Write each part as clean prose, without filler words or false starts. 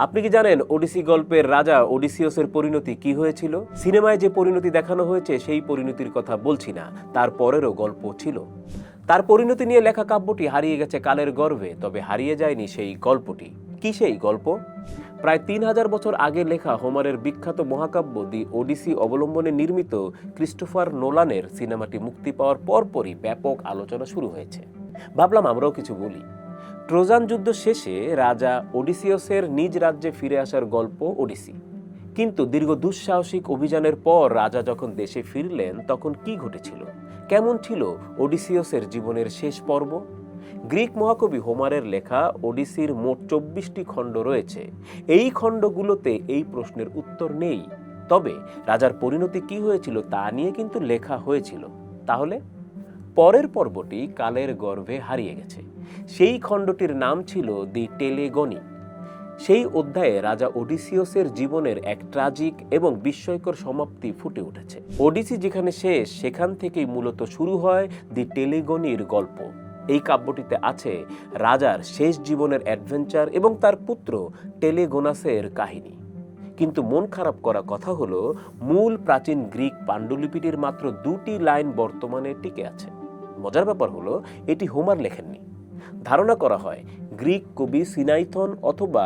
আপনি কি জানেন ওডিসি গল্পের রাজা ওডিসিয়াসের পরিণতি কি হয়েছিল? সিনেমায় যে পরিণতি দেখানো হয়েছে সেই পরিণতির কথা বলছি না, তার পরেরও গল্প ছিল। তার পরিণতি নিয়ে লেখা কাব্যটি হারিয়ে গেছে কালের গর্ভে, তবে হারিয়ে যায়নি সেই গল্পটি। কি সেই গল্প? প্রায় 3000 বছর আগে লেখা হোমারের বিখ্যাত মহাকাব্য দি ওডিসি অবলম্বনে নির্মিত ক্রিস্টোফার নোলানের সিনেমাটি মুক্তি পাওয়ার পরপরই ব্যাপক আলোচনা শুরু হয়েছে। ভাবলাম আমরাও কিছু বলি। ট্রোজান যুদ্ধ শেষে রাজা ওডিসিয়াসের নিজ রাজ্যে ফিরে আসার গল্প ওডিসি। কিন্তু দীর্ঘ দুঃসাহসিক অভিযানের পর রাজা যখন দেশে ফিরলেন তখন কি ঘটেছিল? কেমন ছিল ওডিসিয়াসের জীবনের শেষ পর্ব? গ্রিক মহাকবি হোমারের লেখা ওডিসির মোট 24টি খণ্ড রয়েছে। এই খণ্ডগুলোতে এই প্রশ্নের উত্তর নেই, তবে রাজার পরিণতি কি হয়েছিল তা নিয়ে কিন্তু লেখা হয়েছিল। তাহলে পরের পর্বটি কালের গর্ভে হারিয়ে গেছে। সেই খণ্ডটির নাম ছিল দি টেলেগনি। সেই অধ্যায়ে রাজা ওডিসিয়াসের জীবনের এক ট্রাজিক এবং বিস্ময়কর সমাপ্তি ফুটে উঠেছে। ওডিসি যেখানে শেষ সেখান থেকেই মূলত শুরু হয় দি টেলেগনির গল্প। এই কাব্যটিতে আছে রাজার শেষ জীবনের অ্যাডভেঞ্চার এবং তার পুত্র টেলেগোনাসের কাহিনী। কিন্তু মন খারাপ করা কথা হলো, মূল প্রাচীন গ্রিক পাণ্ডুলিপিটির মাত্র 2টি লাইন বর্তমানে টিকে আছে। মজার ব্যাপার হলো এটি হোমার লেখেননি। ধারণা করা হয় গ্রিক কবি সিনাইথন অথবা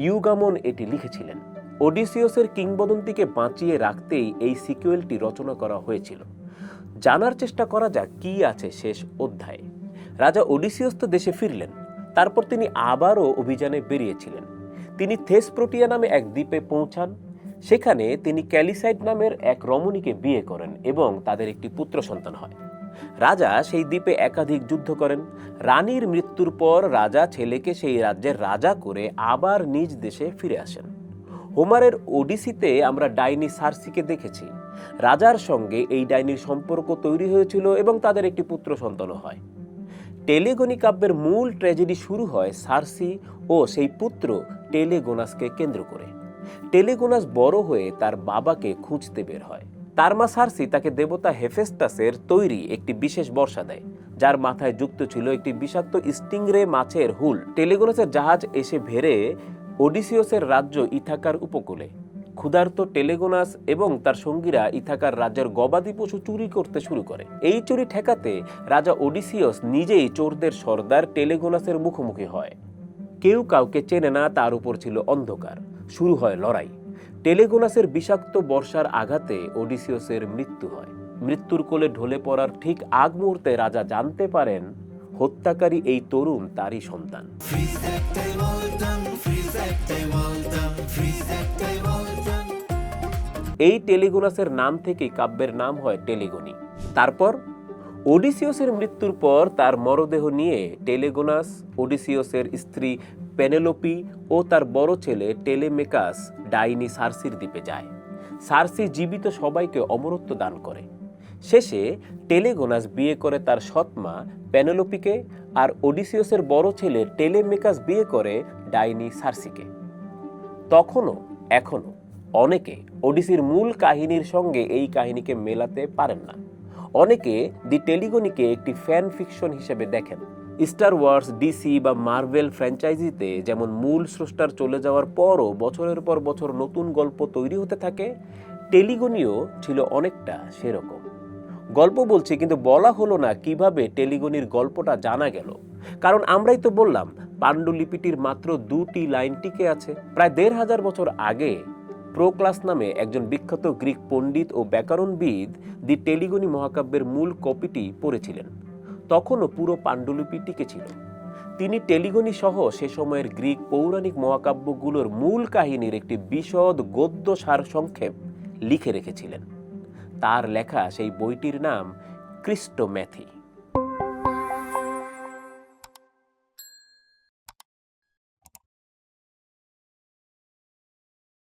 ইউগামন এটি লিখেছিলেন। ওডিসিয়াসের কিংবদন্তিকে বাঁচিয়ে রাখতেই এই সিকুয়েলটি রচনা করা হয়েছিল। জানার চেষ্টা করা যাক কি আছে শেষ অধ্যায়ে। রাজা ওডিসিয়াস তো দেশে ফিরলেন, তারপর তিনি আবারও অভিযানে বেরিয়েছিলেন। তিনি থেসপ্রোটিয়া নামে এক দ্বীপে পৌঁছান। সেখানে তিনি ক্যালিসাইড নামের এক রমণীকে বিয়ে করেন এবং তাদের একটি পুত্র সন্তান হয়। রাজা সেই দ্বীপে একাধিক যুদ্ধ করেন। রানীর মৃত্যুর পর রাজা ছেলেকে সেই রাজ্যের রাজা করে আবার নিজ দেশে ফিরে আসেন। হোমারের ওডিসিতে আমরা ডাইনি সার্সিকে দেখেছি। রাজার সঙ্গে এই ডাইনির সম্পর্ক তৈরি হয়েছিল এবং তাদের একটি পুত্র সন্তানও হয়। টেলেগনি কাব্যের মূল ট্র্যাজেডি শুরু হয় সার্সি ও সেই পুত্র টেলেগোনাসকে কেন্দ্র করে। টেলেগোনাস বড় হয়ে তার বাবাকে খুঁজতে বের হয়। তার মা সার্সি তাকে দেবতা হেফেস্টাসের তৈরি একটি বিশেষ বর্শা দেয়, যার মাথায় যুক্ত ছিল একটি বিষাক্ত স্টিংরে মাছের হুল। টেলেগোনাসের জাহাজ এসে ভেড়ে ওডিসিয়াসের রাজ্য ইথাকার উপকূলে। ক্ষুধার্ত টেলেগোনাস এবং তার সঙ্গীরা ইথাকার রাজ্যের গবাদি পশু চুরি করতে শুরু করে। এই চুরি ঠেকাতে রাজা ওডিসিয়াস নিজেই চোরদের সর্দার টেলেগোনাসের মুখোমুখি হয়। কেউ কাউকে চেনে না, তার উপর ছিল অন্ধকার। শুরু হয় লড়াই। টেলেগোনাসের বিষাক্ত বর্ষার আঘাতে ওডিসিয়াসের মৃত্যু হয়। মৃত্যুর কোলে ঢলে পড়ার ঠিক আগ মুহূর্তে রাজা জানতে পারেন হত্যাকারী এই তরুণ তারই সন্তান। এই টেলেগোনাসের নাম থেকেই কাব্যের নাম হয় টেলেগনি। তারপর ওডিসিয়াসের মৃত্যুর পর তার মরদেহ নিয়ে টেলেগোনাস ওডিসিয়াসের স্ত্রী পেনেলোপি ও তার বড় ছেলে টেলেমেকাস ডাইনি সার্সির দ্বীপে যায়। সার্সি জীবিত সবাইকে অমরত্ব দান করে। শেষে টেলেগোনাস বিয়ে করে তার সৎমা পেনেলোপিকে, আর ওডিসিয়াসের বড় ছেলে টেলেমেকাস বিয়ে করে ডাইনি সার্সিকে। তখনও এখনো অনেকে ওডিসির মূল কাহিনীর সঙ্গে এই কাহিনীকে মেলাতে পারেন না। অনেকে দি টেলিগনিকে একটি ফ্যান ফিকশন হিসেবে দেখেন। স্টার ওয়ার্স, ডিসি বা মার্ভেল ফ্র্যাঞ্চাইজিতে যেমন মূল স্রষ্টার চলে যাওয়ার পরও বছরের পর বছর নতুন গল্প তৈরি হতে থাকে, টেলিগনিও ছিল অনেকটা সেরকম। গল্প বলছে কিন্তু বলা হলো না কিভাবে টেলিগনির গল্পটা জানা গেল। কারণ আমরাই তো বললাম পাণ্ডুলিপিটির মাত্র 2টি লাইন টিকে আছে। প্রায় 1500 বছর আগে প্রোক্লাস নামে একজন বিখ্যাত গ্রিক পণ্ডিত ও ব্যাকরণবিদ দি টেলিগনি মহাকাব্যের মূল কপিটি পড়েছিলেন। তখনও পুরো পাণ্ডুলিপি টিকে ছিল। তিনি টেলিগনি সহ সে সময়ের গ্রিক পৌরাণিক মহাকাব্যগুলোর মূল কাহিনীর একটি বিশদ গদ্য সারসংক্ষেপ লিখে রেখেছিলেন। তার লেখা সেই বইটির নাম ক্রিস্টোম্যাথি।